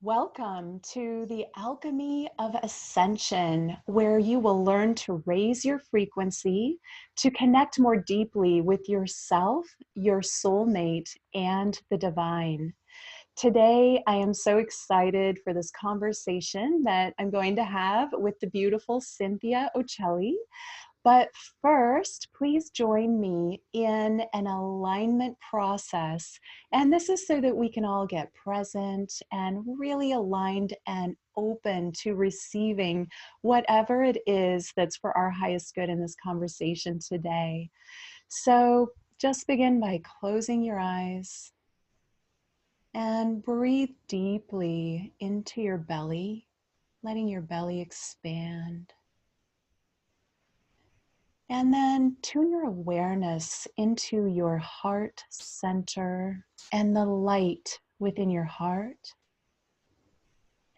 Welcome to the Alchemy of Ascension, where you will learn to raise your frequency to connect more deeply with yourself, your soulmate, and the divine. Today, I am so excited for this conversation that I'm going to have with the beautiful Cynthia Occelli. But first, please join me in an alignment process. And this is so that we can all get present and really aligned and open to receiving whatever it is that's for our highest good in this conversation today. So just begin by closing your eyes and breathe deeply into your belly, letting your belly expand. And then tune your awareness into your heart center and the light within your heart.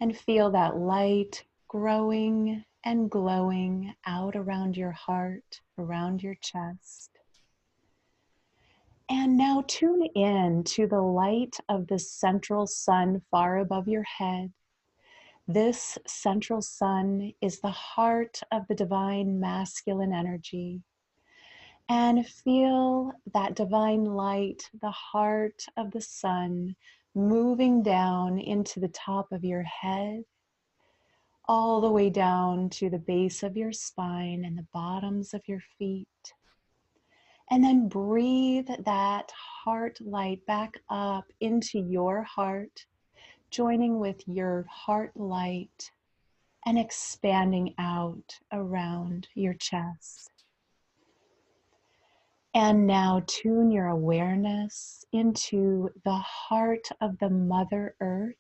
And feel that light growing and glowing out around your heart, around your chest. And now tune in to the light of the central sun far above your head. This central sun is the heart of the divine masculine energy. And feel that divine light, the heart of the sun, moving down into the top of your head, all the way down to the base of your spine and the bottoms of your feet. And then breathe that heart light back up into your heart, joining with your heart light and expanding out around your chest. And now tune your awareness into the heart of the Mother Earth.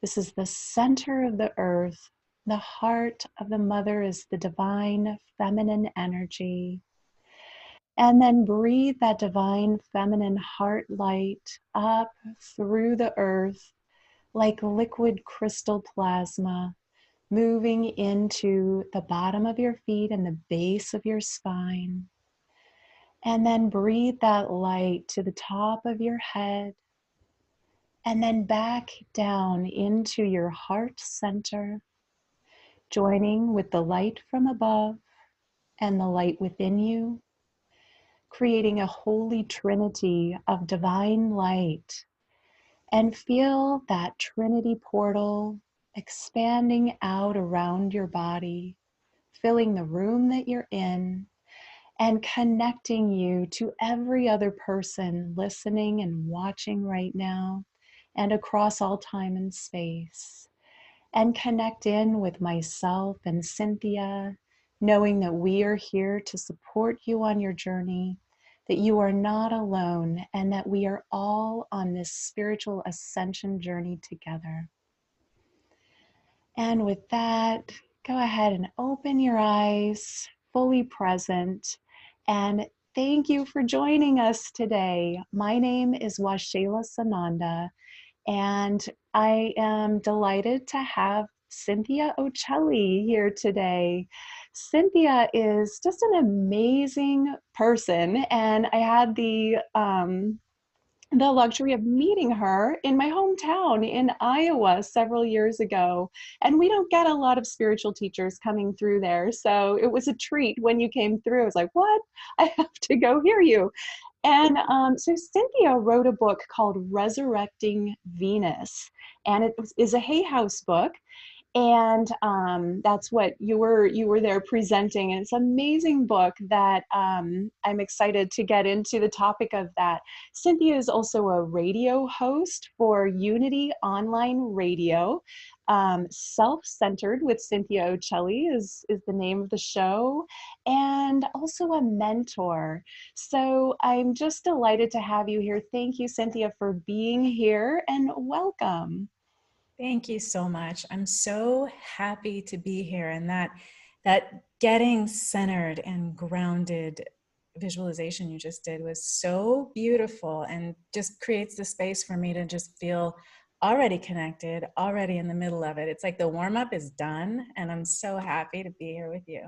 This is the center of the earth. The heart of the Mother is the divine feminine energy. And then breathe that divine feminine heart light up through the earth like liquid crystal plasma, moving into the bottom of your feet and the base of your spine. And then breathe that light to the top of your head and then back down into your heart center, joining with the light from above and the light within you, creating a holy trinity of divine light. And feel that trinity portal expanding out around your body, filling the room that you're in, and connecting you to every other person listening and watching right now and across all time and space. And connect in with myself and Cynthia, knowing that we are here to support you on your journey, that you are not alone, and that we are all on this spiritual ascension journey together. And with that, go ahead and open your eyes, fully present. And thank you for joining us today. My name is Waxela Sananda, and I am delighted to have Cynthia Occelli here today. Cynthia is just an amazing person, and I had the luxury of meeting her in my hometown in Iowa several years ago. And we don't get a lot of spiritual teachers coming through there. So it was a treat when you came through. I was like, what? I have to go hear you. And so Cynthia wrote a book called Resurrecting Venus. And it is a Hay House book. And that's what you were there presenting. And it's an amazing book that I'm excited to get into the topic of that. Cynthia is also a radio host for Unity Online Radio. Self-Centered with Cynthia Occelli is the name of the show, and also a mentor. So I'm just delighted to have you here. Thank you, Cynthia, for being here, and welcome. Thank you so much. I'm so happy to be here, and that getting centered and grounded visualization you just did was so beautiful and just creates the space for me to just feel already connected, already in the middle of it. It's like the warm-up is done, and I'm so happy to be here with you.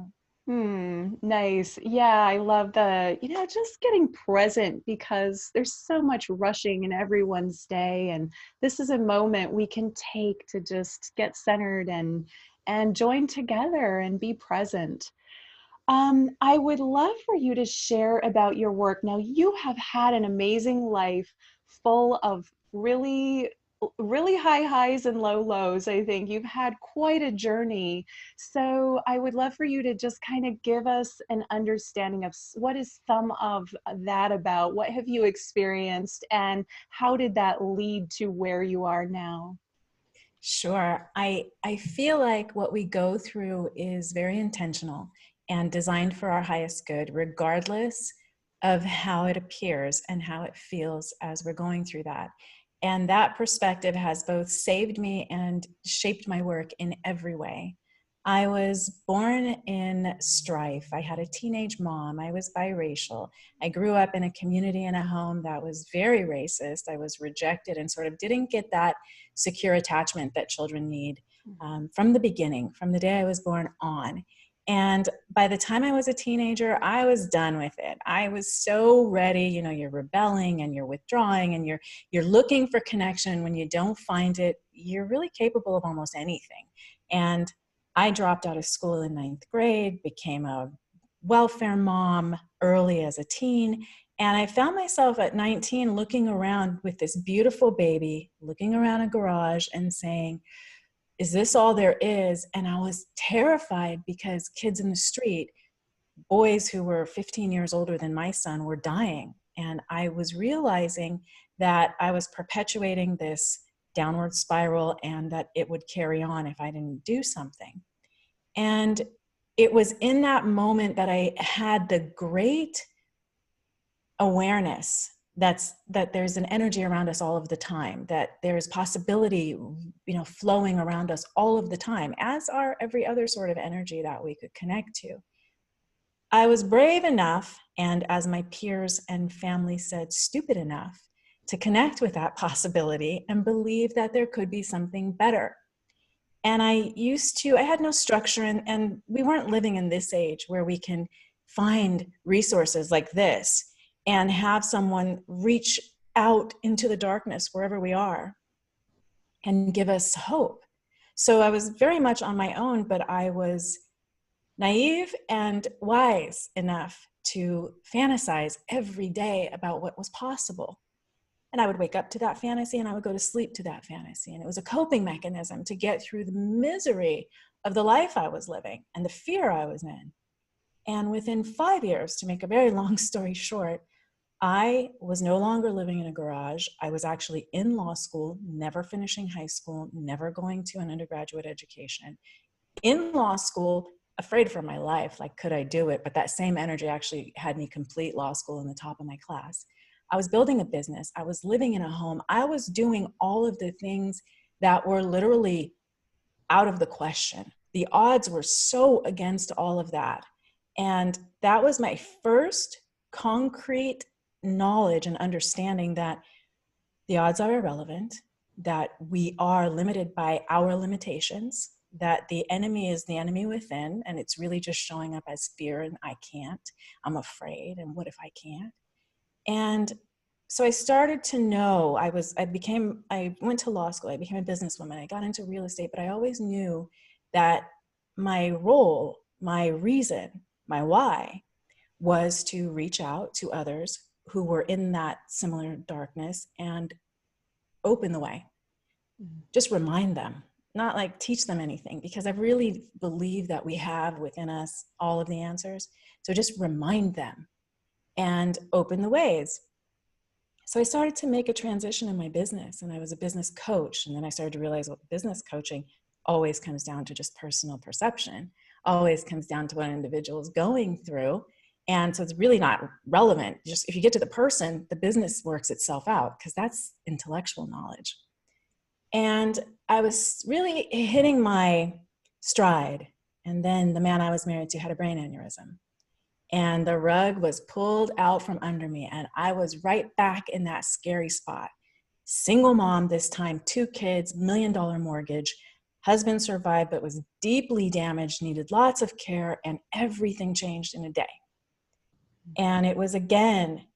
Nice. Yeah, I love just getting present because there's so much rushing in everyone's day. And this is a moment we can take to just get centered and join together and be present. I would love for you to share about your work. Now, you have had an amazing life full of really high highs and low lows. I think you've had quite a journey. So, I would love for you to just kind of give us an understanding of what is some of that about? What have you experienced, and how did that lead to where you are now? Sure. I feel like what we go through is very intentional and designed for our highest good, regardless of how it appears and how it feels as we're going through that. And that perspective has both saved me and shaped my work in every way. I was born in strife. I had a teenage mom. I was biracial. I grew up in a community and a home that was very racist. I was rejected and sort of didn't get that secure attachment that children need from the beginning, from the day I was born on. And by the time I was a teenager, I was done with it. I was so ready. You know, you're rebelling and you're withdrawing and you're looking for connection. When you don't find it, you're really capable of almost anything. And I dropped out of school in ninth grade, became a welfare mom early as a teen. And I found myself at 19 looking around with this beautiful baby, looking around a garage and saying, is this all there is? And I was terrified because kids in the street, boys who were 15 years older than my son, were dying. And I was realizing that I was perpetuating this downward spiral and that it would carry on if I didn't do something. And it was in that moment that I had the great awareness that there's an energy around us all of the time, that there's possibility, flowing around us all of the time, as are every other sort of energy that we could connect to. I was brave enough, and as my peers and family said, stupid enough to connect with that possibility and believe that there could be something better. And I had no structure, and we weren't living in this age where we can find resources like this and have someone reach out into the darkness wherever we are and give us hope. So I was very much on my own, but I was naive and wise enough to fantasize every day about what was possible. And I would wake up to that fantasy and I would go to sleep to that fantasy. And it was a coping mechanism to get through the misery of the life I was living and the fear I was in. And within 5 years, to make a very long story short, I was no longer living in a garage. I was actually in law school, never finishing high school, never going to an undergraduate education. In law school, afraid for my life, like, could I do it? But that same energy actually had me complete law school in the top of my class. I was building a business. I was living in a home. I was doing all of the things that were literally out of the question. The odds were so against all of that. And that was my first concrete knowledge and understanding that the odds are irrelevant, that we are limited by our limitations, that the enemy is the enemy within, and it's really just showing up as fear and I can't, I'm afraid, and what if I can't? And so I started to know, I went to law school, I became a businesswoman, I got into real estate, but I always knew that my role, my reason, my why was to reach out to others who were in that similar darkness and open the way. Just remind them, not like teach them anything, because I really believe that we have within us all of the answers. So just remind them and open the ways. So I started to make a transition in my business, and I was a business coach. And then I started to realize, well, business coaching always comes down to just personal perception, always comes down to what an individual is going through. And so it's really not relevant. Just if you get to the person, the business works itself out, because that's intellectual knowledge. And I was really hitting my stride. And then the man I was married to had a brain aneurysm. And the rug was pulled out from under me. And I was right back in that scary spot. Single mom this time, 2 kids, $1 million mortgage, Husband survived, but was deeply damaged, needed lots of care, and everything changed in a day. And it was, again,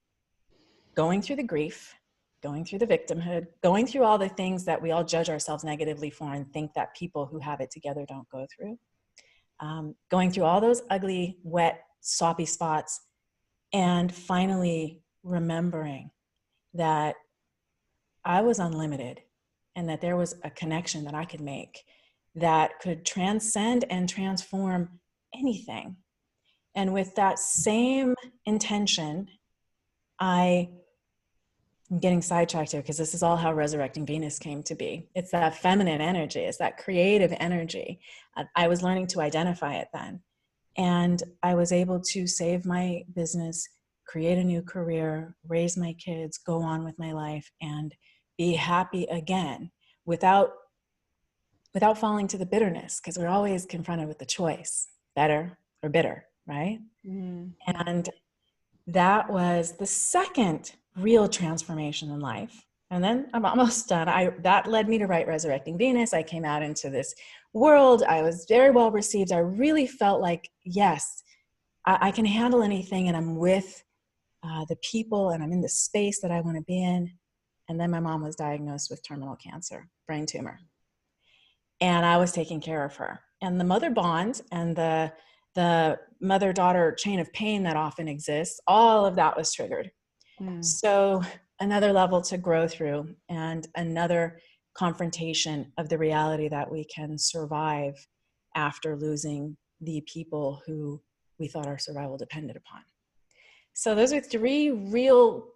going through the grief, going through the victimhood, going through all the things that we all judge ourselves negatively for and think that people who have it together don't go through. Going through all those ugly, wet, soppy spots, and finally remembering that I was unlimited and that there was a connection that I could make that could transcend and transform anything. And with that same intention, I'm getting sidetracked here because this is all how Resurrecting Venus came to be. It's that feminine energy, it's that creative energy. I was learning to identify it then. And I was able to save my business, create a new career, raise my kids, go on with my life, and be happy again without falling to the bitterness, because we're always confronted with the choice, better or bitter, right? Yeah. And that was the second real transformation in life. And then I'm almost done. That led me to write Resurrecting Venus. I came out into this world. I was very well received. I really felt like, yes, I can handle anything, and I'm with the people, and I'm in the space that I want to be in. And then my mom was diagnosed with terminal cancer, brain tumor. And I was taking care of her. And the mother bond and the mother-daughter chain of pain that often exists, all of that was triggered. So another level to grow through, and another confrontation of the reality that we can survive after losing the people who we thought our survival depended upon. So those are three real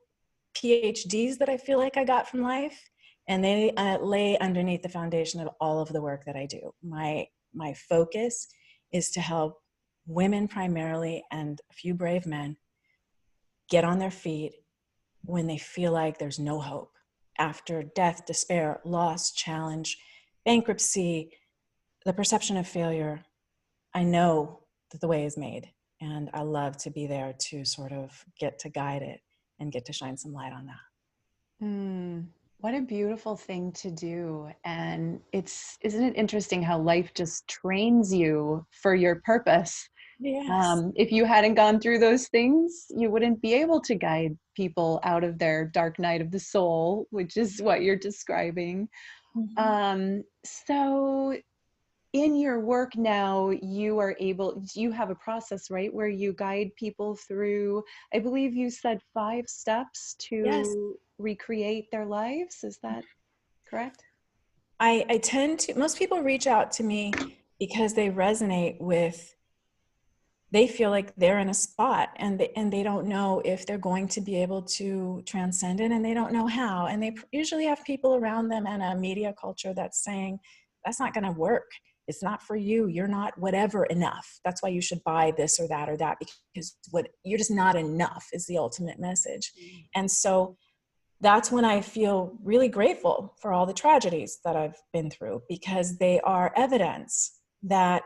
PhDs that I feel like I got from life, and they lay underneath the foundation of all of the work that I do. My focus is to help women primarily, and a few brave men, get on their feet when they feel like there's no hope after death, despair, loss, challenge, bankruptcy, the perception of failure. I know that the way is made, and I love to be there to sort of get to guide it and get to shine some light on that. What a beautiful thing to do. And isn't it interesting how life just trains you for your purpose? Yes. If you hadn't gone through those things, you wouldn't be able to guide people out of their dark night of the soul, which is what you're describing. So in your work now, you have a process, right, where you guide people through, I believe you said 5 steps Yes. to recreate their lives. Is that correct? I tend to, most people reach out to me because they resonate with, they feel like they're in a spot, and they don't know if they're going to be able to transcend it, and they don't know how. And they usually have people around them and a media culture that's saying, that's not going to work. It's not for you. You're not whatever enough. That's why you should buy this or that, because you're just not enough is the ultimate message. And so that's when I feel really grateful for all the tragedies that I've been through, because they are evidence that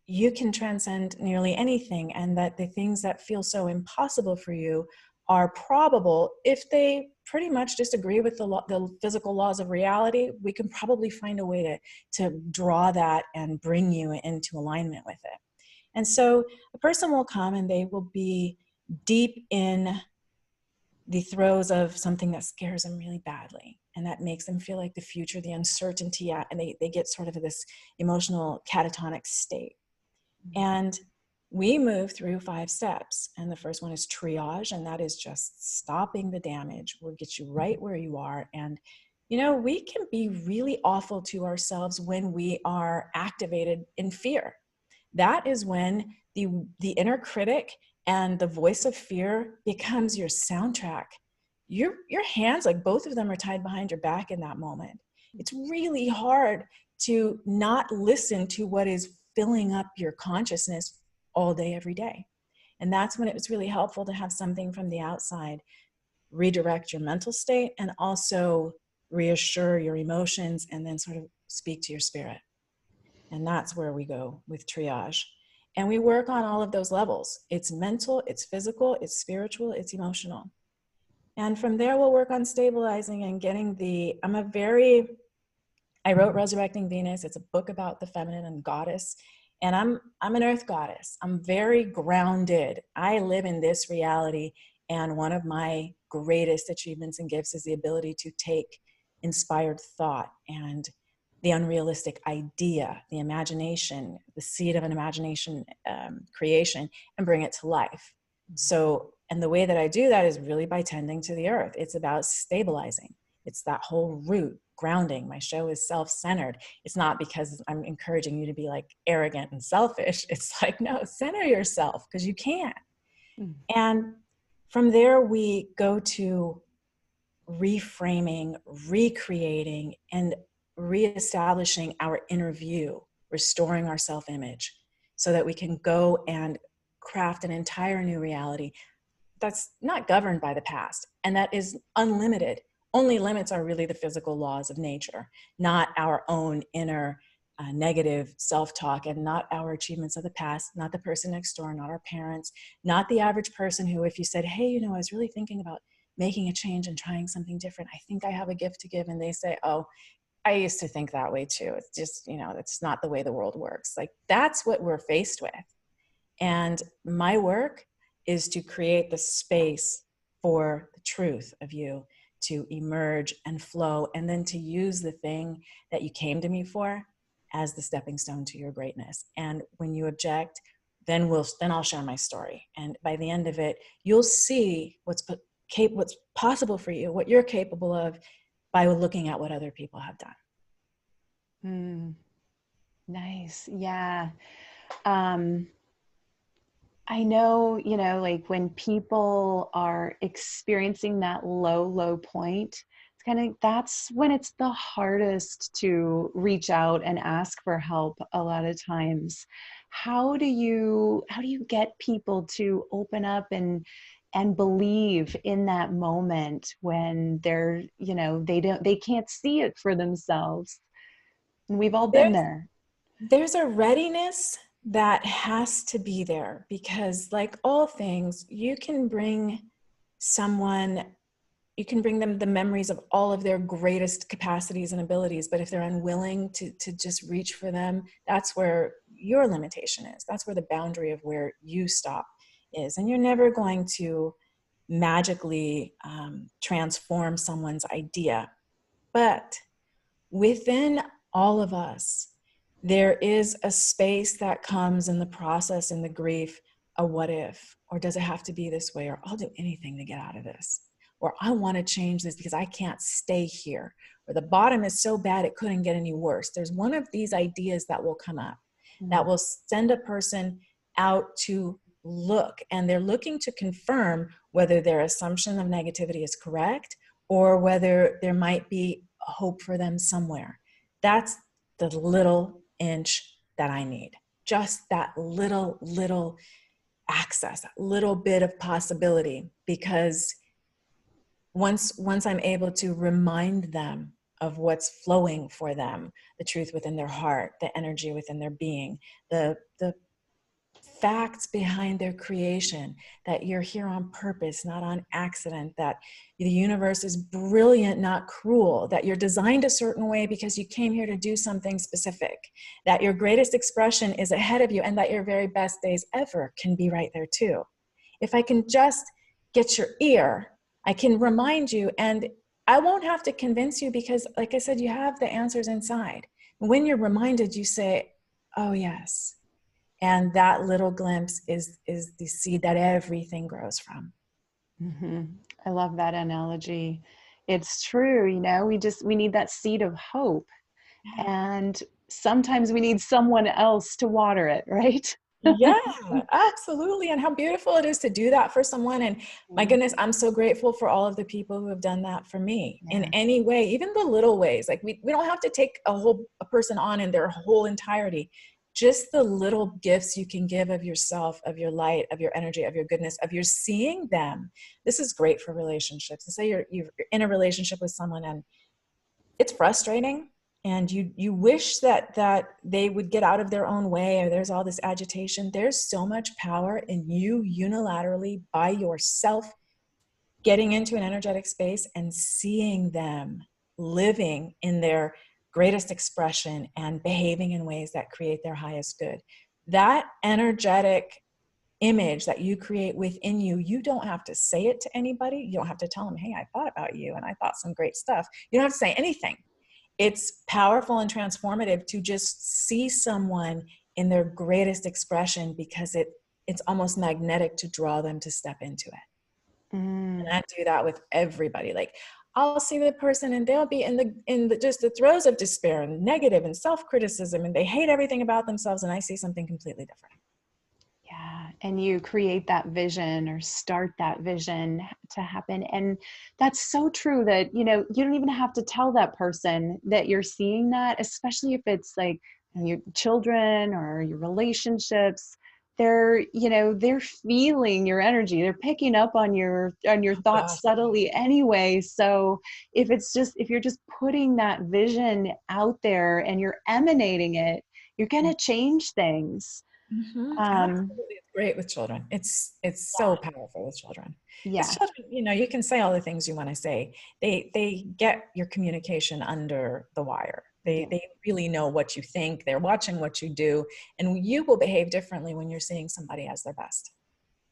you can transcend nearly anything, and that the things that feel so impossible for you are probable. If they pretty much disagree with the physical laws of reality, we can probably find a way to draw that and bring you into alignment with it. And so a person will come and they will be deep in the throes of something that scares them really badly, and that makes them feel like the future, the uncertainty, and they get sort of this emotional catatonic state. And we move through 5 steps. And the first one is triage, and that is just stopping the damage. We'll get you right where you are. And, we can be really awful to ourselves when we are activated in fear. That is when the inner critic and the voice of fear becomes your soundtrack. Your hands, like both of them, are tied behind your back in that moment. It's really hard to not listen to what is filling up your consciousness all day, every day. And that's when it was really helpful to have something from the outside redirect your mental state, and also reassure your emotions, and then sort of speak to your spirit. And that's where we go with triage. And we work on all of those levels. It's mental, it's physical, it's spiritual, it's emotional. And from there, we'll work on stabilizing and getting I'm a very I wrote Resurrecting Venus. It's a book about the feminine and goddess. And I'm an earth goddess. I'm very grounded. I live in this reality. And one of my greatest achievements and gifts is the ability to take inspired thought and the unrealistic idea, the imagination, the seed of an imagination creation, and bring it to life. So, and the way that I do that is really by tending to the earth. It's about stabilizing. It's that whole root grounding. My show is self-centered. It's not because I'm encouraging you to be like arrogant and selfish. It's like, no, center yourself because you can. Mm. And from there, we go to reframing, recreating, and reestablishing our inner view, restoring our self-image so that we can go and craft an entire new reality that's not governed by the past and that is unlimited. Only limits are really the physical laws of nature, not our own inner negative self-talk, and not our achievements of the past, not the person next door, not our parents, not the average person who, if you said, hey, you know, I was really thinking about making a change and trying something different. I think I have a gift to give. And they say, oh, I used to think that way too. It's just, you know, that's not the way the world works. Like that's what we're faced with. And my work is to create the space for the truth of you to emerge and flow, and then to use the thing that you came to me for as the stepping stone to your greatness. And when you object, then I'll share my story. And by the end of it, you'll see what's possible for you, what you're capable of by looking at what other people have done. Nice. Yeah. I know, you know, like when people are experiencing that low point, it's kind of, that's when it's the hardest to reach out and ask for help a lot of times. How do you get people to open up and believe in that moment when they're, you know, they can't see it for themselves? And we've all been there. There's a readiness that has to be there because, like all things, you can bring them the memories of all of their greatest capacities and abilities, but if they're unwilling to just reach for them, that's where your limitation is. That's where the boundary of where you stop is. And you're never going to magically transform someone's idea. But within all of us, there is a space that comes in the process, in the grief, a what if, or does it have to be this way, or I'll do anything to get out of this, or I want to change this because I can't stay here, or the bottom is so bad it couldn't get any worse. There's one of these ideas that will come up that will send a person out to look, and they're looking to confirm whether their assumption of negativity is correct or whether there might be a hope for them somewhere. That's the little inch that I need. Just that little access, that little bit of possibility, because once I'm able to remind them of what's flowing for them, the truth within their heart, the energy within their being, the facts behind their creation, that you're here on purpose, not on accident, that the universe is brilliant, not cruel, that you're designed a certain way because you came here to do something specific, that your greatest expression is ahead of you, and that your very best days ever can be right there too. If I can just get your ear, I can remind you, and I won't have to convince you because, like I said, you have the answers inside. When you're reminded, you say, oh yes. And that little glimpse is the seed that everything grows from. Mm-hmm. I love that analogy. It's true, you know, we need that seed of hope, and sometimes we need someone else to water it, right? Yeah, absolutely. And how beautiful it is to do that for someone. And my goodness, I'm so grateful for all of the people who have done that for me in Yeah. any way, even the little ways. Like we don't have to take a person on in their whole entirety. Just the little gifts you can give of yourself, of your light, of your energy, of your goodness, of your seeing them. This is great for relationships. And say you're in a relationship with someone and it's frustrating, and you wish that they would get out of their own way, or there's all this agitation. There's so much power in you unilaterally by yourself getting into an energetic space and seeing them living in their greatest expression and behaving in ways that create their highest good. That energetic image that you create within you, you don't have to say it to anybody. You don't have to tell them, hey, I thought about you and I thought some great stuff. You don't have to say anything. It's powerful and transformative to just see someone in their greatest expression, because it's almost magnetic to draw them to step into it. And I do that with everybody. Like, I'll see the person and they'll be in the just the throes of despair and negative and self-criticism, and they hate everything about themselves, and I see something completely different. Yeah, and you create that vision or start that vision to happen. And that's so true that, you know, you don't even have to tell that person that you're seeing that, especially if it's like your children or your relationships. They're, you know, they're feeling your energy. They're picking up on your Oh thoughts gosh. subtly anyway. So if you're just putting that vision out there and you're emanating it, you're gonna change things. Mm-hmm. Um, Absolutely. It's great with children. It's so powerful with children. Because yeah. children, you know, you can say all the things you want to say. They get your communication under the wire. Yeah. They really know what you think. They're watching what you do. And you will behave differently when you're seeing somebody as their best.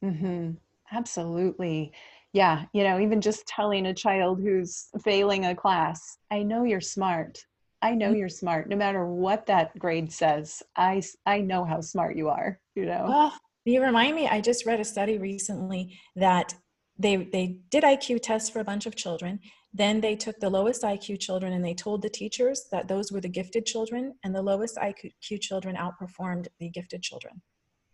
Hmm. Absolutely. Yeah. You know, even just telling a child who's failing a class, I know you're smart. I know you're smart. No matter what that grade says, I know how smart you are, you know? Well, you remind me, I just read a study recently that they did IQ tests for a bunch of children. Then they took the lowest IQ children and they told the teachers that those were the gifted children, and the lowest IQ children outperformed the gifted children.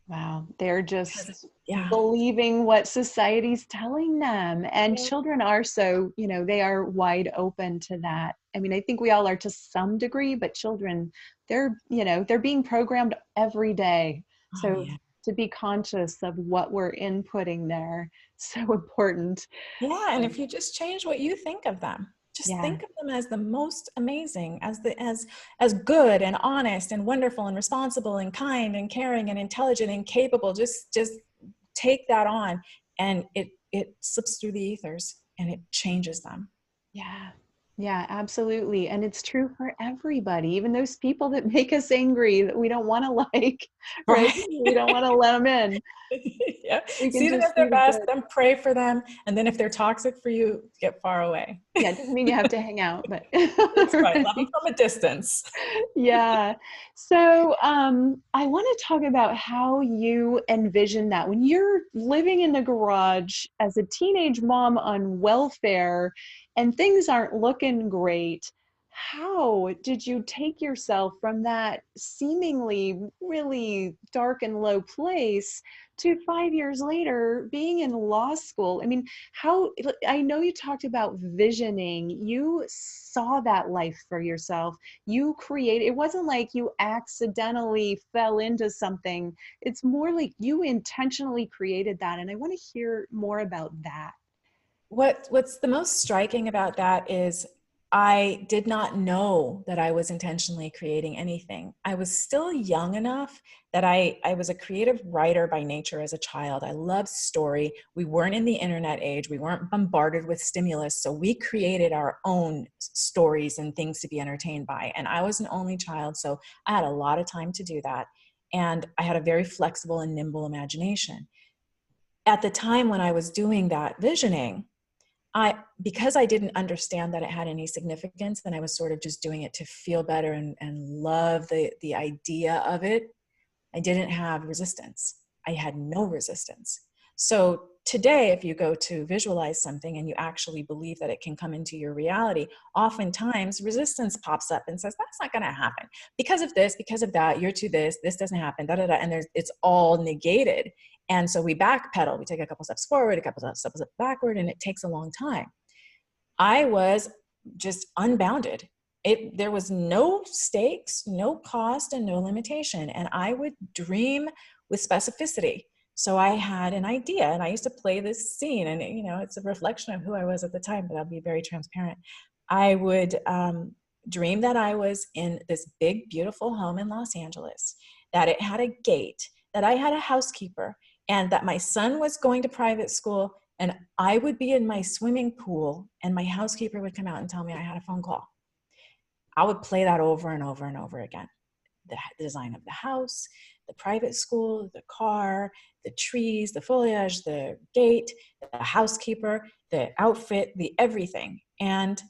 Wow. They're Because, just yeah. believing what society's telling them. And Yeah. children are so, you know, they are wide open to that. I mean, I think we all are to some degree, but children, they're, you know, they're being programmed every day. Oh, So yeah. to be conscious of what we're inputting there, so important. Yeah, and if you just change what you think of them, just Yeah. think of them as the most amazing, as good and honest and wonderful and responsible and kind and caring and intelligent and capable. Just take that on, and it slips through the ethers and it changes them. Yeah. Yeah, absolutely. And it's true for everybody, even those people that make us angry that we don't want to like, right? Right. We don't want to let them in. Yeah. We can See them just at see their the best, good. then pray for them. And then if they're toxic for you, get far away. Yeah, it doesn't mean you have to hang out, but That's right. Love them right. from a distance. Yeah. So I want to talk about how you envision that when you're living in the garage as a teenage mom on welfare and things aren't looking great. How did you take yourself from that seemingly really dark and low place to 5 years later being in law school? I mean, how, I know you talked about visioning, you saw that life for yourself, you create, it wasn't like you accidentally fell into something, it's more like you intentionally created that, and I want to hear more about that. What's the most striking about that is I did not know that I was intentionally creating anything. I was still young enough that I was a creative writer by nature as a child. I loved story. We weren't in the internet age. We weren't bombarded with stimulus. So we created our own stories and things to be entertained by. And I was an only child, so I had a lot of time to do that. And I had a very flexible and nimble imagination. At the time when I was doing that visioning, because I didn't understand that it had any significance, and I was sort of just doing it to feel better and love the idea of it, I didn't have resistance. I had no resistance. So today, if you go to visualize something and you actually believe that it can come into your reality, oftentimes resistance pops up and says, that's not going to happen because of this, because of that, you're to this doesn't happen, da, da, da, and it's all negated. And so we backpedal, we take a couple steps forward, a couple steps backward, and it takes a long time. I was just unbounded. There was no stakes, no cost, and no limitation. And I would dream with specificity. So I had an idea, and I used to play this scene, and it's a reflection of who I was at the time, but I'll be very transparent. I would dream that I was in this big, beautiful home in Los Angeles, that it had a gate, that I had a housekeeper, and that my son was going to private school, and I would be in my swimming pool and my housekeeper would come out and tell me I had a phone call. I would play that over and over and over again. The design of the house, the private school, the car, the trees, the foliage, the gate, the housekeeper, the outfit, the everything. And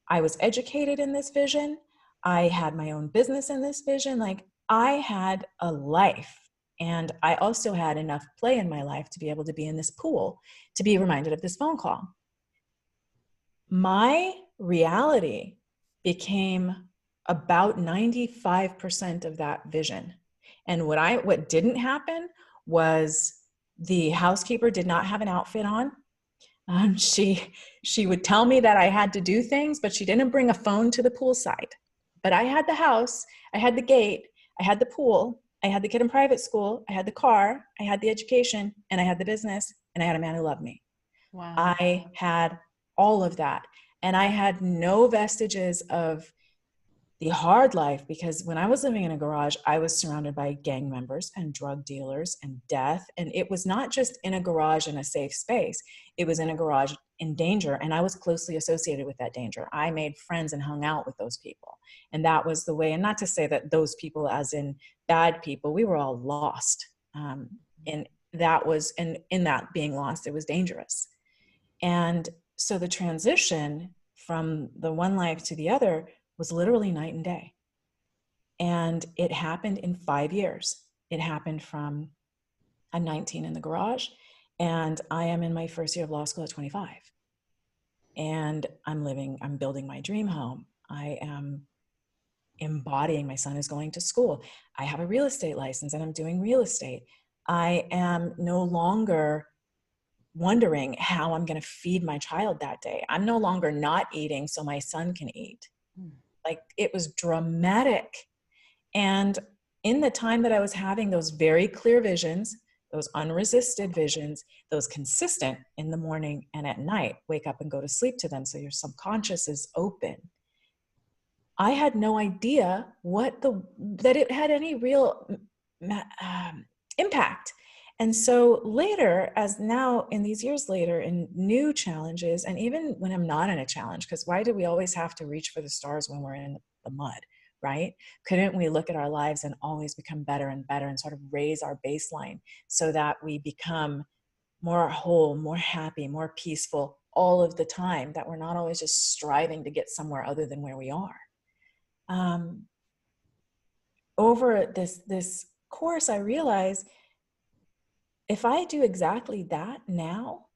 I was educated in this vision. I had my own business in this vision. Like, I had a life. And I also had enough play in my life to be able to be in this pool, to be reminded of this phone call. My reality became about 95% of that vision. And what didn't happen was the housekeeper did not have an outfit on. She would tell me that I had to do things, but she didn't bring a phone to the poolside. But I had the house, I had the gate, I had the pool, I had the kid in private school, I had the car, I had the education, and I had the business, and I had a man who loved me. Wow. I had all of that. And I had no vestiges of the hard life, because when I was living in a garage, I was surrounded by gang members and drug dealers and death. And it was not just in a garage in a safe space. It was in a garage in danger. And I was closely associated with that danger. I made friends and hung out with those people. And that was the way, and not to say that those people as in bad people, we were all lost. And that was, and in that being lost, it was dangerous. And so the transition from the one life to the other was literally night and day. And it happened in 5 years. It happened from, I'm 19 in the garage, and I am in my first year of law school at 25. And I'm building my dream home. I am embodying, my son is going to school. I have a real estate license and I'm doing real estate. I am no longer wondering how I'm going to feed my child that day. I'm no longer not eating so my son can eat. Like, it was dramatic. And in the time that I was having those very clear visions, those unresisted visions, those consistent in the morning and at night, wake up and go to sleep to them, so your subconscious is open, I had no idea that it had any real impact. And so later, as now in these years later, in new challenges, and even when I'm not in a challenge, because why do we always have to reach for the stars when we're in the mud, right? Couldn't we look at our lives and always become better and better and sort of raise our baseline so that we become more whole, more happy, more peaceful all of the time, that we're not always just striving to get somewhere other than where we are? Over this course, I realized if I do exactly that now,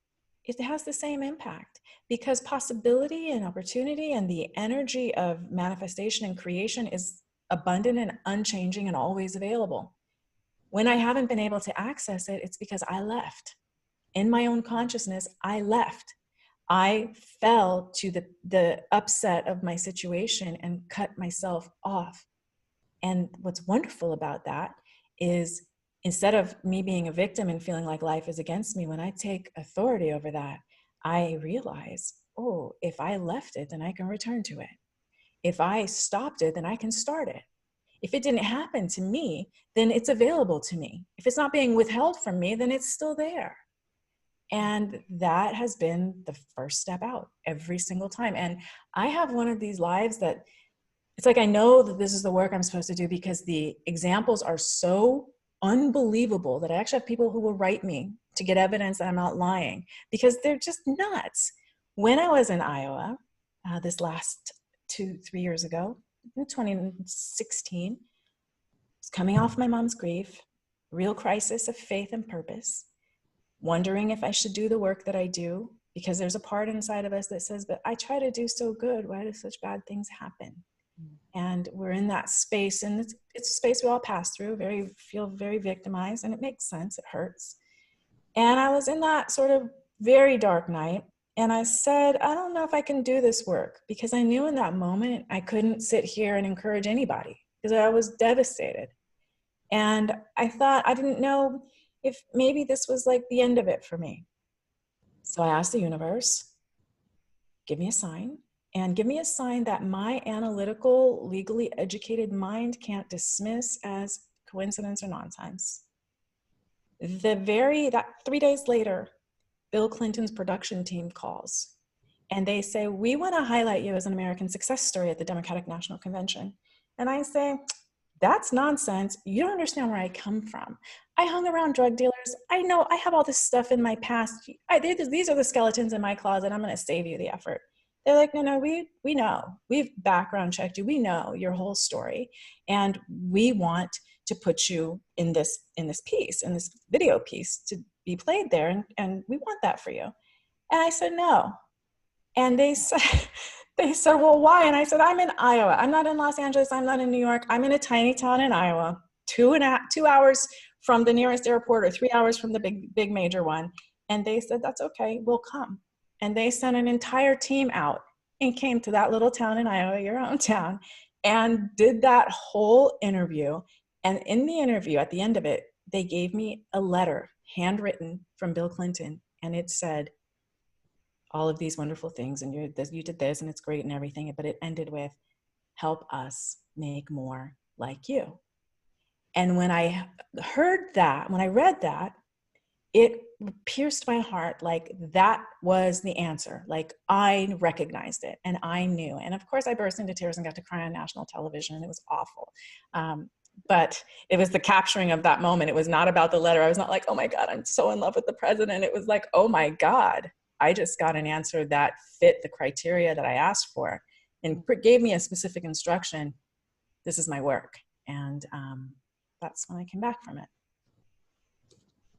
it has the same impact, because possibility and opportunity and the energy of manifestation and creation is abundant and unchanging and always available. When I haven't been able to access it, it's because I left. In my own consciousness, I left. I fell to the upset of my situation and cut myself off. And what's wonderful about that is, instead of me being a victim and feeling like life is against me, when I take authority over that, I realize, oh, if I left it, then I can return to it. If I stopped it, then I can start it. If it didn't happen to me, then it's available to me. If it's not being withheld from me, then it's still there. And that has been the first step out every single time. And I have one of these lives that it's like, I know that this is the work I'm supposed to do, because the examples are so unbelievable that I actually have people who will write me to get evidence that I'm not lying, because they're just nuts. When I was in Iowa, this last 2-3 years ago, in 2016, I was coming off my mom's grief, real crisis of faith and purpose, wondering if I should do the work that I do, because there's a part inside of us that says, but I try to do so good. Why do such bad things happen? And we're in that space, and it's a space we all pass through, feel very victimized, and it makes sense, it hurts. And I was in that sort of very dark night, and I said, I don't know if I can do this work, because I knew in that moment I couldn't sit here and encourage anybody, because I was devastated. And I thought, I didn't know if maybe this was like the end of it for me. So I asked the universe, give me a sign. And give me a sign that my analytical, legally educated mind can't dismiss as coincidence or nonsense. That 3 days later, Bill Clinton's production team calls. and they say, we want to highlight you as an American success story at the Democratic National Convention. And I say, that's nonsense. You don't understand where I come from. I hung around drug dealers. I know I have all this stuff in my past. These are the skeletons in my closet. I'm going to save you the effort. They're like, no, we know. We've background checked you. We know your whole story. And we want to put you in this piece, in this video piece to be played there. And we want that for you. And I said, no. And they said, well, why? And I said, I'm in Iowa. I'm not in Los Angeles. I'm not in New York. I'm in a tiny town in Iowa, 2 hours from the nearest airport or 3 hours from the big major one. And they said, that's okay, we'll come. And they sent an entire team out and came to that little town in Iowa, your own town, and did that whole interview. And in the interview, at the end of it, they gave me a letter handwritten from Bill Clinton. And it said, all of these wonderful things, and you did this, and it's great and everything, but it ended with, help us make more like you. And when I heard that, when I read that, it pierced my heart. Like, that was the answer. Like, I recognized it and I knew. And of course I burst into tears and got to cry on national television, and it was awful. But it was the capturing of that moment. It was not about the letter. I was not like, oh my God, I'm so in love with the president. It was like, oh my God, I just got an answer that fit the criteria that I asked for and gave me a specific instruction. This is my work. And that's when I came back from it.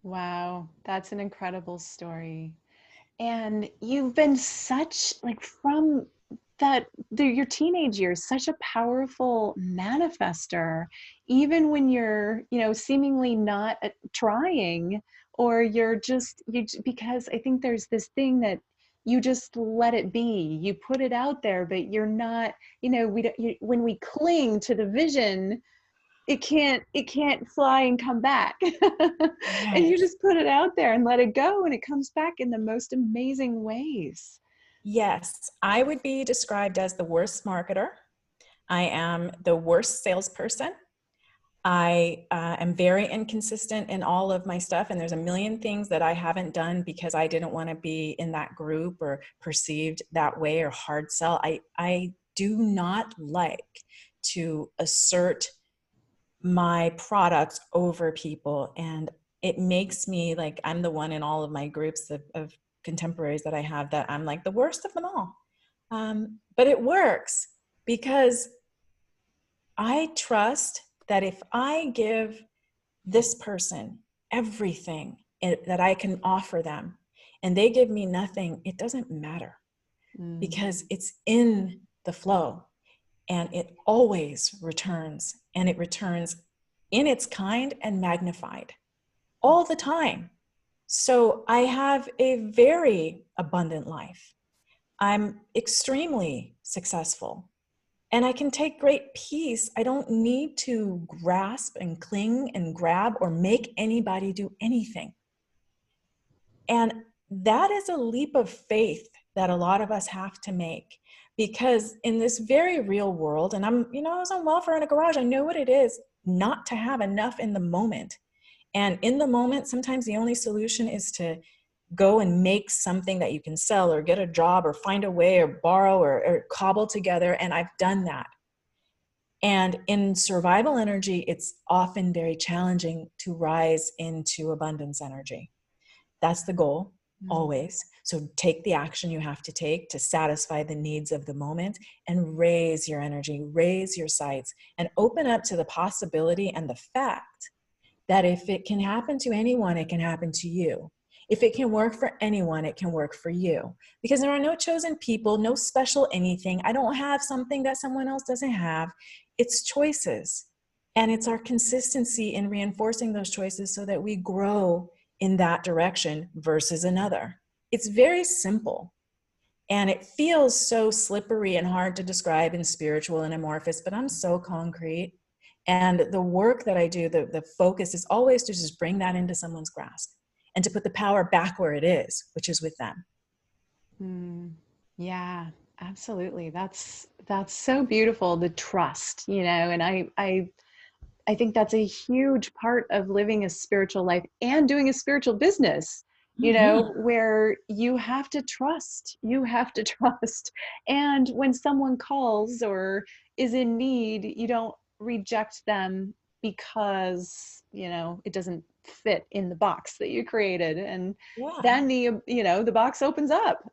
Wow, that's an incredible story. And you've been such, like, from your teenage years, such a powerful manifester, even when you're, seemingly not trying, or because I think there's this thing that you just let it be. You put it out there, but you're not, when we cling to the vision, it can't fly and come back. And you Right. just put it out there and let it go, and it comes back in the most amazing ways. Yes, I would be described as the worst marketer. I am the worst salesperson. I am very inconsistent in all of my stuff, and there's a million things that I haven't done because I didn't want to be in that group or perceived that way or hard sell. I do not like to assert my products over people, and it makes me like I'm the one in all of my groups of contemporaries that I have that I'm like the worst of them all. But it works because I trust that if I give this person everything that I can offer them and they give me nothing, it doesn't matter because it's in the flow and it always returns, and it returns in its kind and magnified all the time. So I have a very abundant life. I'm extremely successful. And I can take great peace. I don't need to grasp and cling and grab or make anybody do anything. And that is a leap of faith that a lot of us have to make, because in this very real world, and I was on welfare in a garage, I know what it is not to have enough in the moment. And in the moment, sometimes the only solution is to go and make something that you can sell or get a job or find a way or borrow or cobble together. And I've done that. And in survival energy, it's often very challenging to rise into abundance energy. That's the goal, always. So take the action you have to take to satisfy the needs of the moment and raise your energy, raise your sights, and open up to the possibility and the fact that if it can happen to anyone, it can happen to you. If it can work for anyone, it can work for you. Because there are no chosen people, no special anything. I don't have something that someone else doesn't have. It's choices. And it's our consistency in reinforcing those choices so that we grow in that direction versus another. It's very simple. And it feels so slippery and hard to describe in spiritual and amorphous, but I'm so concrete. And the work that I do, the focus is always to just bring that into someone's grasp and to put the power back where it is, which is with them. Yeah, absolutely. That's so beautiful. The trust, and I think that's a huge part of living a spiritual life and doing a spiritual business, Mhm. where you have to trust. You have to trust. And when someone calls or is in need, you don't reject them because, it doesn't fit in the box that you created. And Yeah. then the box opens up.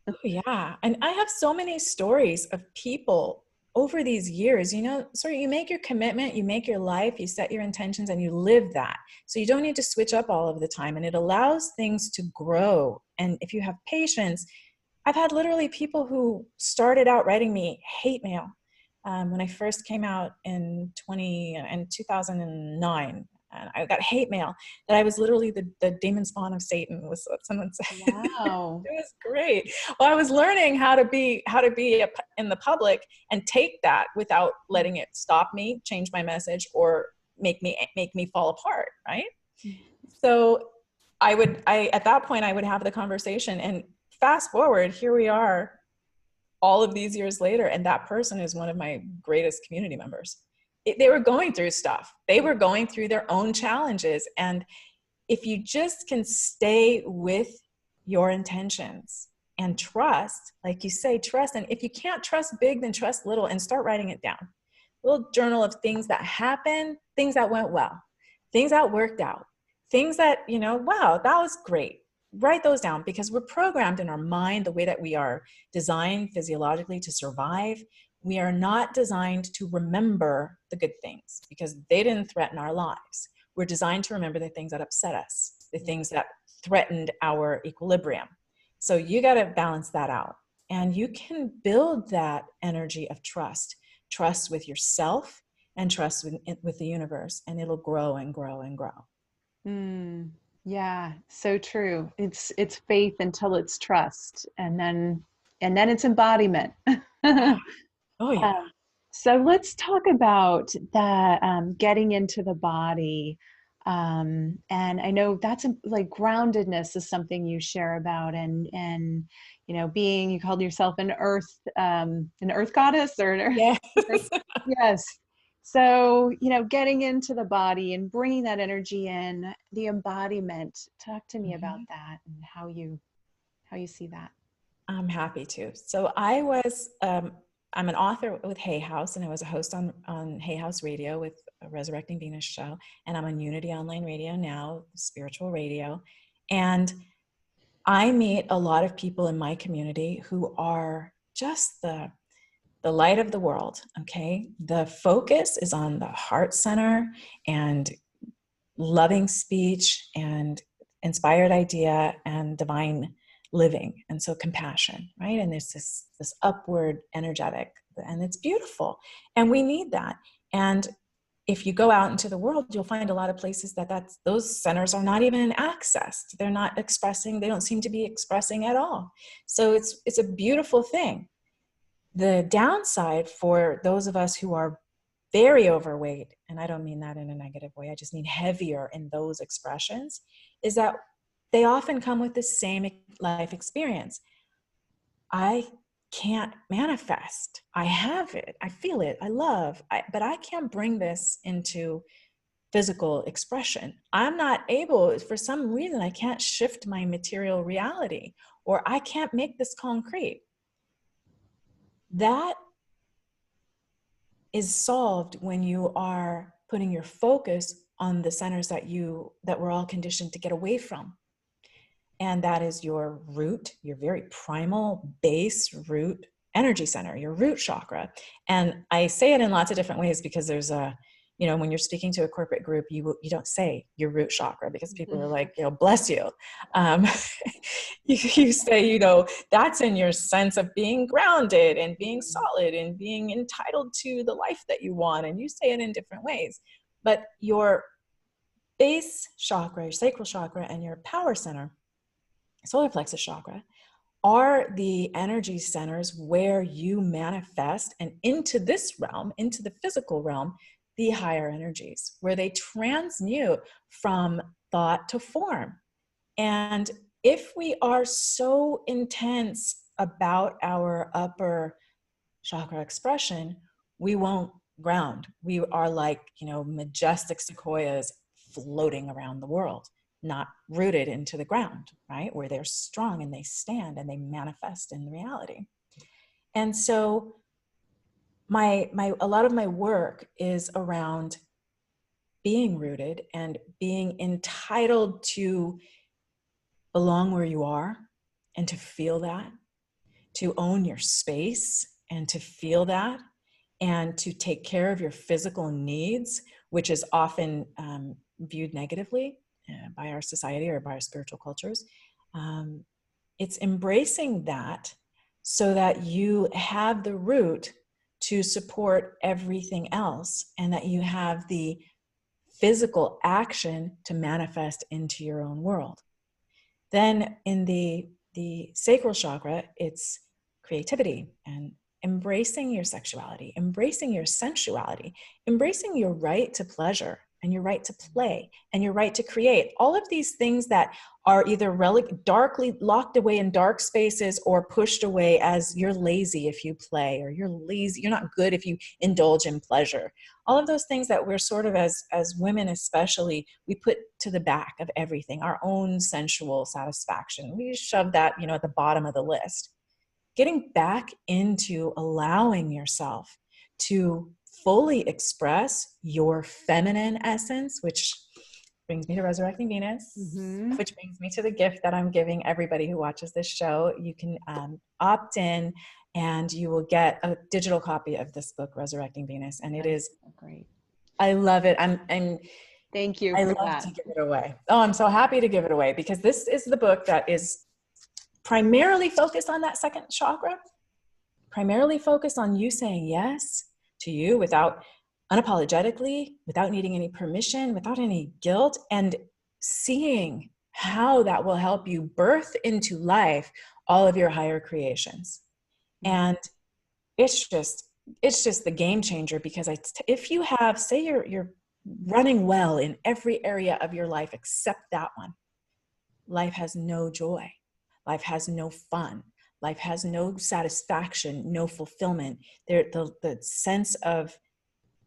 Oh, yeah. And I have so many stories of people over these years, sort of you make your commitment, you make your life, you set your intentions, and you live that. So you don't need to switch up all of the time. And it allows things to grow. And if you have patience, I've had literally people who started out writing me hate mail when I first came out in 2009. And I got hate mail that I was literally the demon spawn of Satan, was what someone said. Wow. It was great. Well, I was learning how to be in the public and take that without letting it stop me, change my message, or make me fall apart. Right. So I at that point I would have the conversation, and fast forward, here we are all of these years later, and that person is one of my greatest community members. They were going through stuff. They were going through their own challenges. And if you just can stay with your intentions and trust, like you say, trust. And if you can't trust big, then trust little and start writing it down. A little journal of things that happened, things that went well, things that worked out, things that, wow, that was great. Write those down, because we're programmed in our mind the way that we are designed physiologically to survive. We are not designed to remember the good things because they didn't threaten our lives. We're designed to remember the things that upset us, the things that threatened our equilibrium. So you got to balance that out. And you can build that energy of trust with yourself and trust with the universe, and it'll grow and grow and grow. Mm, yeah, so true. It's faith until it's trust, and then it's embodiment. Yeah. Oh, yeah. Um, so let's talk about that, getting into the body. And I know that's like groundedness is something you share about, and being, you called yourself an earth goddess, or Yes. yes. So, getting into the body and bringing that energy in, the embodiment. Talk to me about Mhm. that and how you see that. I'm happy to. So I'm an author with Hay House, and I was a host on Hay House Radio with a Resurrecting Venus show. And I'm on Unity Online Radio now, spiritual radio. And I meet a lot of people in my community who are just the light of the world. Okay. The focus is on the heart center and loving speech and inspired idea and divine living, and so compassion, right? And there's this upward energetic, and it's beautiful, and we need that. And if you go out into the world, you'll find a lot of places that's those centers are not even accessed. They're not expressing, they don't seem to be expressing at all. So it's a beautiful thing. The downside for those of us who are very overweight, and I don't mean that in a negative way, I just mean heavier in those expressions, is that they often come with the same life experience. I can't manifest. I have it. I feel it. I love, but I can't bring this into physical expression. I'm not able, for some reason, I can't shift my material reality, or I can't make this concrete. That is solved when you are putting your focus on the centers that we're all conditioned to get away from. And that is your root, your very primal base root energy center, your root chakra. And I say it in lots of different ways because there's when you're speaking to a corporate group, you don't say your root chakra because people are like, bless you. Um, you say, that's in your sense of being grounded and being solid and being entitled to the life that you want. And you say it in different ways. But your base chakra, your sacral chakra, and your power center, solar plexus chakra, are the energy centers where you manifest and into this realm, into the physical realm, the higher energies, where they transmute from thought to form. And if we are so intense about our upper chakra expression, we won't ground. We are like, majestic sequoias floating around the world not rooted into the ground, right? Where they're strong and they stand and they manifest in reality. And so a lot of my work is around being rooted and being entitled to belong where you are and to feel that, to own your space and to feel that, and to take care of your physical needs, which is often viewed negatively by our society or by our spiritual cultures. It's embracing that so that you have the root to support everything else, and that you have the physical action to manifest into your own world. Then in the sacral chakra, it's creativity and embracing your sexuality, embracing your sensuality, embracing your right to pleasure and your right to play and your right to create. All of these things that are either darkly locked away in dark spaces or pushed away as you're lazy if you play, or you're lazy, you're not good if you indulge in pleasure. All of those things that we're sort of, as women especially, we put to the back of everything, our own sensual satisfaction. We shove that, at the bottom of the list. Getting back into allowing yourself to fully express your feminine essence, which brings me to Resurrecting Venus, which brings me to the gift that I'm giving everybody who watches this show. You can opt in and you will get a digital copy of this book, Resurrecting Venus. And it is great. I love it. Thank you. I love to give it away. Oh, I'm so happy to give it away, because this is the book that is primarily focused on that second chakra, primarily focused on you saying yes to you without unapologetically, without needing any permission, without any guilt, and seeing how that will help you birth into life all of your higher creations. And it's just the game changer, because if you have, say you're running well in every area of your life except that one, life has no joy, life has no fun, life has no satisfaction, no fulfillment. The sense of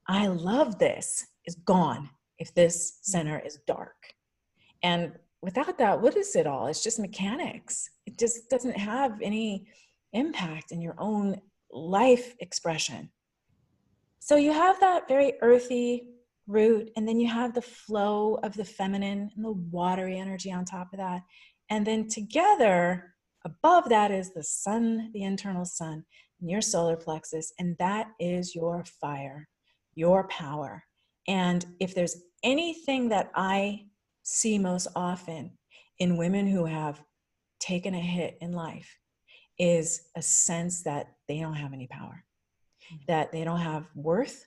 I love this is gone if this center is dark. And without that, what is it all? It's just mechanics. It just doesn't have any impact in your own life expression. So you have that very earthy root, and then you have the flow of the feminine and the watery energy on top of that. And then together, above that is the sun, the internal sun, and your solar plexus, and that is your fire, your power. And if there's anything that I see most often in women who have taken a hit in life, is a sense that they don't have any power, that they don't have worth.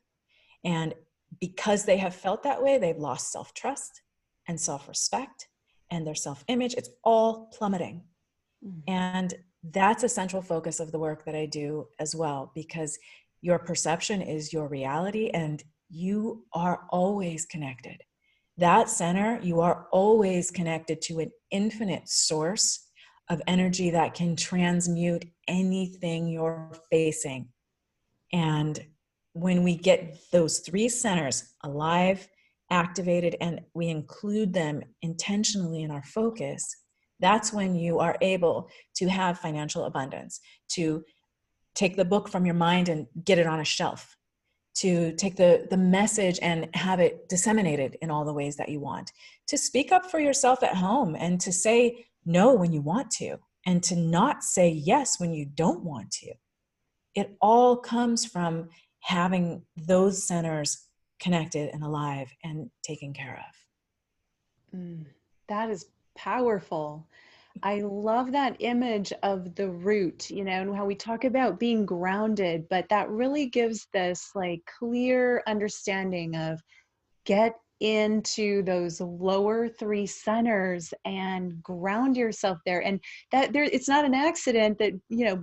And because they have felt that way, they've lost self-trust and self-respect and their self-image. It's all plummeting. And that's a central focus of the work that I do as well, because your perception is your reality, and you are always connected. That center, you are always connected to an infinite source of energy that can transmute anything you're facing. And when we get those three centers alive, activated, and we include them intentionally in our focus, that's when you are able to have financial abundance, to take the book from your mind and get it on a shelf, to take the message and have it disseminated in all the ways that you want, to speak up for yourself at home and to say no when you want to, and to not say yes when you don't want to. It all comes from having those centers connected and alive and taken care of. That is powerful. I love that image of the root, and how we talk about being grounded, but that really gives this like clear understanding of get into those lower three centers and ground yourself there. And that there, it's not an accident that,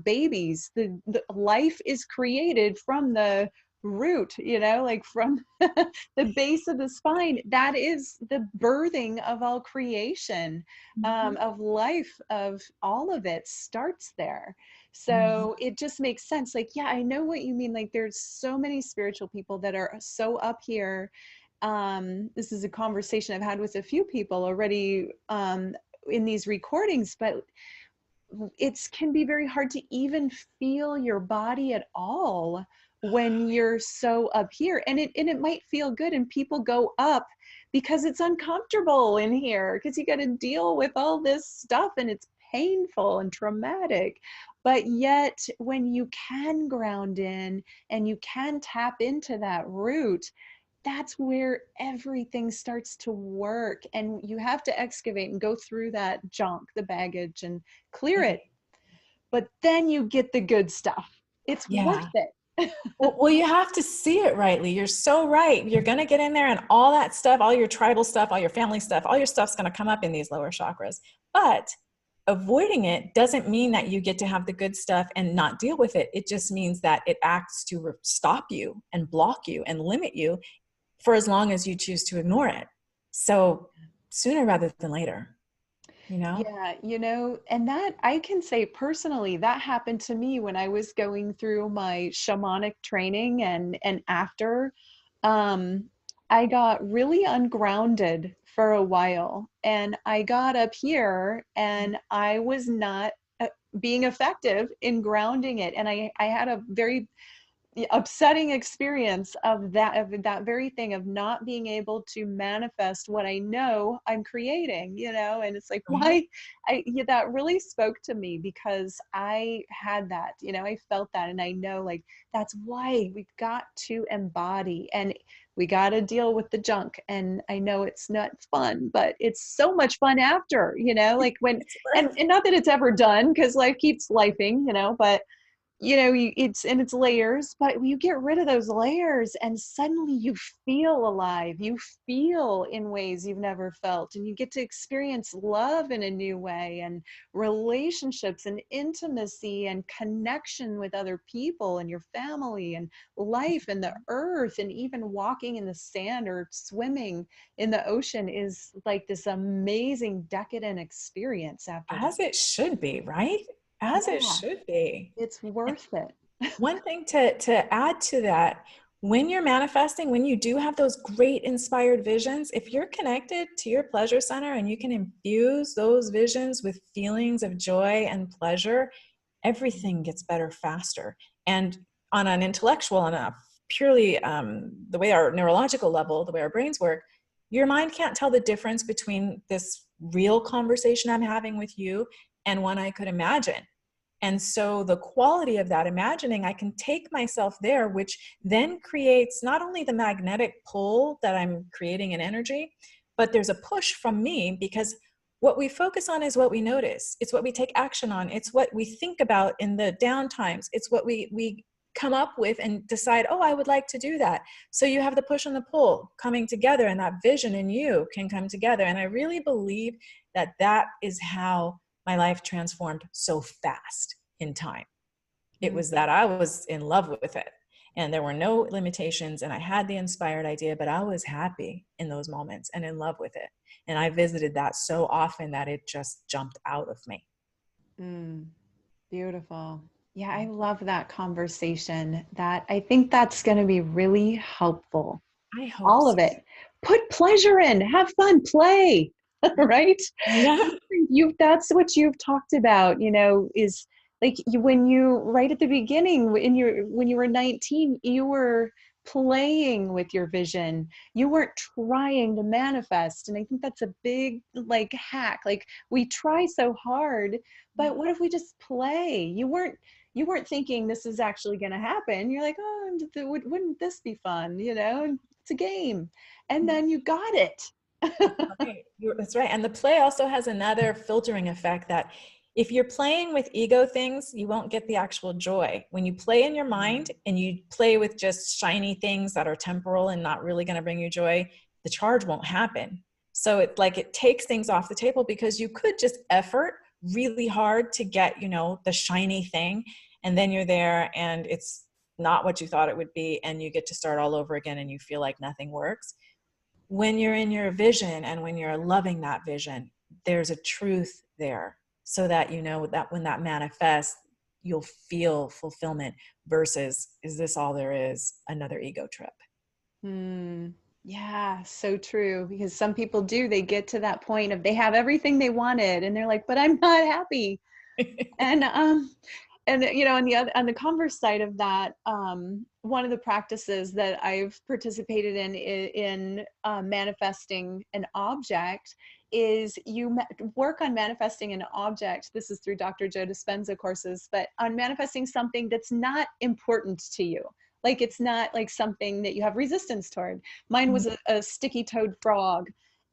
babies, the life is created from the root, like from the base of the spine. That is the birthing of all creation, of life, of all of it starts there. So it just makes sense. Like, yeah, I know what you mean. Like, there's so many spiritual people that are so up here this is a conversation I've had with a few people already in these recordings, but it can be very hard to even feel your body at all when you're so up here. And it might feel good, and people go up because it's uncomfortable in here, because you got to deal with all this stuff and it's painful and traumatic. But yet when you can ground in and you can tap into that root, that's where everything starts to work. And you have to excavate and go through that junk, the baggage, and clear it, but then you get the good stuff. It's worth Yeah. it. Well, you have to see it rightly. You're so right. You're going to get in there and all that stuff, all your tribal stuff, all your family stuff, all your stuff's going to come up in these lower chakras. But avoiding it doesn't mean that you get to have the good stuff and not deal with it. It just means that it acts to stop you and block you and limit you for as long as you choose to ignore it. So sooner rather than later, you know? Yeah, and that I can say personally, that happened to me when I was going through my shamanic training, and after um I got really ungrounded for a while, and I got up here and I was not being effective in grounding it, and I had a very upsetting experience of that very thing, of not being able to manifest what I know I'm creating, and it's like, Right? why? Yeah, that really spoke to me, because I had that, I felt that, and I know, like, that's why we've got to embody, and we got to deal with the junk. And I know it's not fun, but it's so much fun after, like when, It's and, worth and not that it's ever done, because life keeps lifing, but it's layers, but you get rid of those layers and suddenly you feel alive. You feel in ways you've never felt, and you get to experience love in a new way, and relationships and intimacy and connection with other people and your family and life and the earth. And even walking in the sand or swimming in the ocean is like this amazing decadent experience after that. as it should be, right? As it Yeah, should be. it's worth it. One thing to add to that, when you're manifesting, when you do have those great inspired visions, if you're connected to your pleasure center and you can infuse those visions with feelings of joy and pleasure, everything gets better faster. And on an intellectual, on a purely the way our neurological level, the way our brains work, your mind can't tell the difference between this real conversation I'm having with you and one I could imagine. And so the quality of that imagining, I can take myself there, which then creates not only the magnetic pull that I'm creating in energy, but there's a push from me, because what we focus on is what we notice. It's what we take action on. It's what we think about in the down times. It's what we come up with and decide, oh, I would like to do that. So you have the push and the pull coming together, and that vision in you can come together. And I really believe that that is how my life transformed so fast in time. It was that I was in love with it and there were no limitations, and I had the inspired idea, but I was happy in those moments and in love with it. And I visited that so often that it just jumped out of me. Mm, beautiful. Yeah, I love that conversation. That I think that's going to be really helpful. I hope All so. of it. Put pleasure in, have fun, play, right? Yeah. That's what you've talked about, is like when you, right at the beginning, when you were 19, you were playing with your vision. You weren't trying to manifest. And I think that's a big like hack. Like, we try so hard, but what if we just play? You weren't thinking this is actually going to happen. You're like, oh, wouldn't this be fun? It's a game. And then you got it. Right. That's right. And the play also has another filtering effect, that if you're playing with ego things, you won't get the actual joy. When you play in your mind and you play with just shiny things that are temporal and not really going to bring you joy, the charge won't happen. So it's like it takes things off the table, because you could just effort really hard to get, the shiny thing. And then you're there and it's not what you thought it would be. And you get to start all over again and you feel like nothing works. When you're in your vision and when you're loving that vision, there's a truth there, so that you know that when that manifests, you'll feel fulfillment, versus, is this all there is? Another ego trip. Hmm. Yeah, so true. Because some people do, they get to that point of they have everything they wanted and they're like, but I'm not happy. And you know, on the other, on the converse side of that, one of the practices that I've participated in manifesting an object is work on manifesting an object. This is through Dr. Joe Dispenza courses, but on manifesting something that's not important to you. Like it's not like something that you have resistance toward. Mine was a sticky toed frog.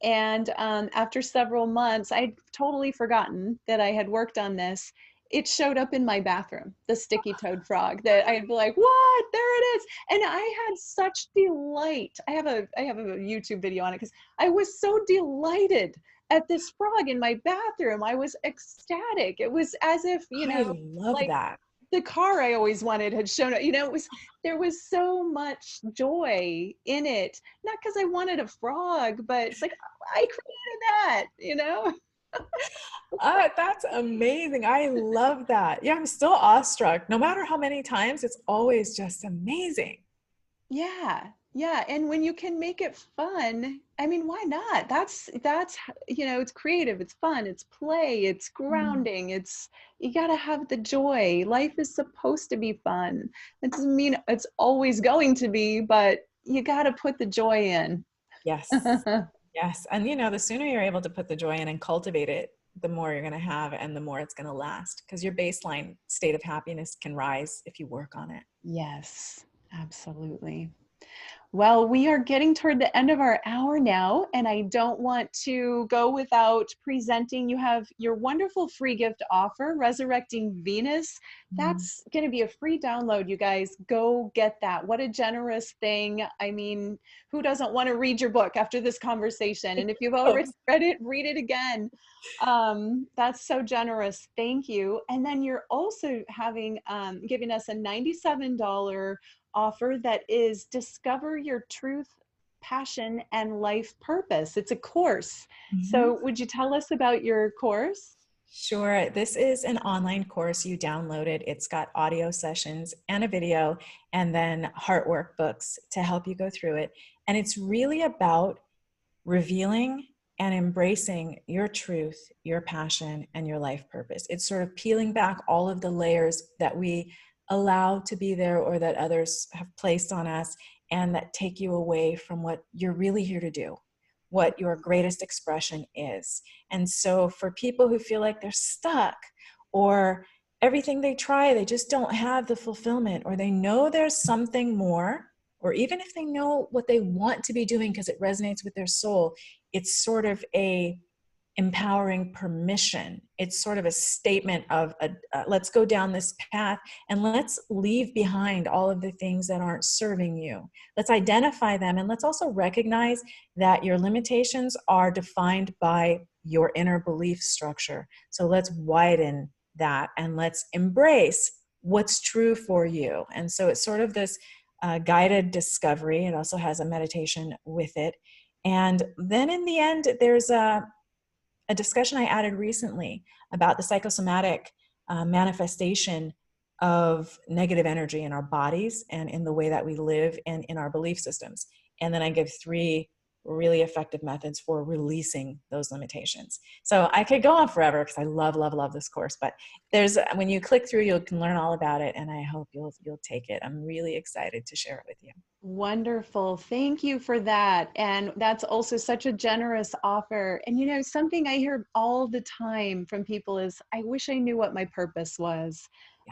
And after several months, I'd totally forgotten that I had worked on this. It showed up in my bathroom, the sticky toed frog, that I'd be like, what? There it is. And I had such delight. I have a YouTube video on it because I was so delighted at this frog in my bathroom. I was ecstatic. It was as if, you I know, love like that. the car I always wanted had shown up. You know, there was so much joy in it. Not because I wanted a frog, but it's like I created that, you know? That's amazing. I love that. Yeah, I'm still awestruck. No matter how many times, it's always just amazing. Yeah. Yeah. And when you can make it fun, I mean, why not? That's, you know, it's creative, it's fun, it's play, it's Mm. grounding, you got to have the joy. Life is supposed to be fun. That doesn't mean it's always going to be, but you got to put the joy in. Yes. Yes. And the sooner you're able to put the joy in and cultivate it, the more you're going to have and the more it's going to last, because your baseline state of happiness can rise if you work on it. Yes, absolutely. Well, we are getting toward the end of our hour now, and I don't want to go without presenting. You have your wonderful free gift offer, Resurrecting Venus. Mm. That's going to be a free download, you guys. Go get that. What a generous thing. I mean, who doesn't want to read your book after this conversation? And if you've already read it, read it again. That's so generous. Thank you. And then you're also having giving us a $97 offer that is Discover Your Truth, Passion, and Life Purpose. It's a course. Mhm. So, would you tell us about your course? Sure. This is an online course. You download it. It's got audio sessions and a video, and then heart workbooks to help you go through it. And it's really about revealing and embracing your truth, your passion, and your life purpose. It's sort of peeling back all of the layers that we allow to be there or that others have placed on us and that take you away from what you're really here to do, what your greatest expression is. And so for people who feel like they're stuck or everything they try, they just don't have the fulfillment, or they know there's something more, or even if they know what they want to be doing because it resonates with their soul, it's sort of a empowering permission. It's sort of a statement of let's go down this path and let's leave behind all of the things that aren't serving you. Let's identify them, and let's also recognize that your limitations are defined by your inner belief structure. So let's widen that and let's embrace what's true for you. And so it's sort of this guided discovery. It also has a meditation with it. And then in the end, there's a discussion I added recently about the psychosomatic manifestation of negative energy in our bodies and in the way that we live and in our belief systems. And then I give 3 really effective methods for releasing those limitations. So I could go on forever because I love, love, love this course. But when you click through, you can learn all about it, and I hope you'll take it. I'm really excited to share it with you. Wonderful. Thank you for that. And that's also such a generous offer. And you know, something I hear all the time from people is, I wish I knew what my purpose was.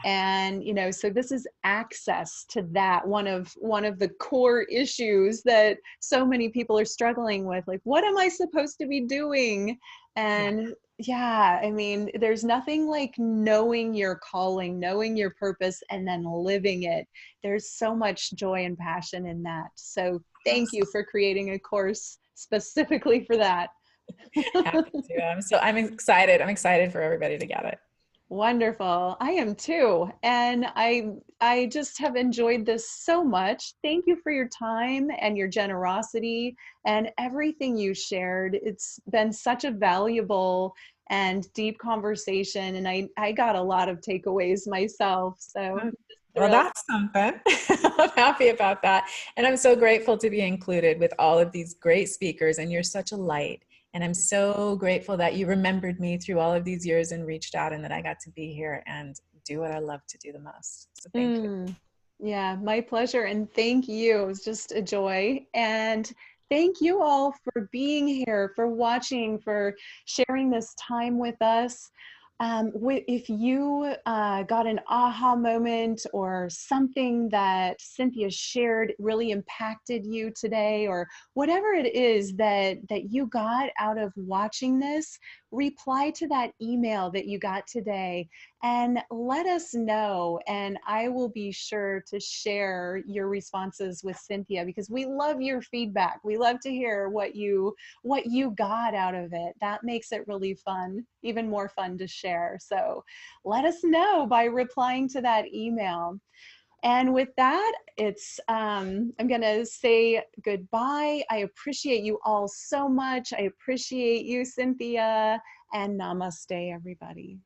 Yeah. And you know, so this is access to that, one of the core issues that so many people are struggling with. Like, what am I supposed to be doing? Yeah. And yeah, I mean, there's nothing like knowing your calling, knowing your purpose, and then living it. There's so much joy and passion in that. So thank you for creating a course specifically for that. Happy to. I'm excited. I'm excited for everybody to get it. Wonderful. I am too. And I just have enjoyed this so much. Thank you for your time and your generosity and everything you shared. It's been such a valuable and deep conversation, and I got a lot of takeaways myself. So Well, thrilled. that's something. I'm happy about that. And I'm so grateful to be included with all of these great speakers. And you're such a light. And I'm so grateful that you remembered me through all of these years and reached out, and that I got to be here and do what I love to do the most. So thank you. Mm, yeah, my pleasure. And thank you. It was just a joy. And thank you all for being here, for watching, for sharing this time with us. If you got an aha moment or something that Cynthia shared really impacted you today, or whatever it is that you got out of watching this, reply to that email that you got today and let us know. And I will be sure to share your responses with Cynthia, because we love your feedback. We love to hear what you got out of it. That makes it really fun, even more fun to share. So let us know by replying to that email. And with that, I'm gonna say goodbye. I appreciate you all so much. I appreciate you, Cynthia, and namaste, everybody.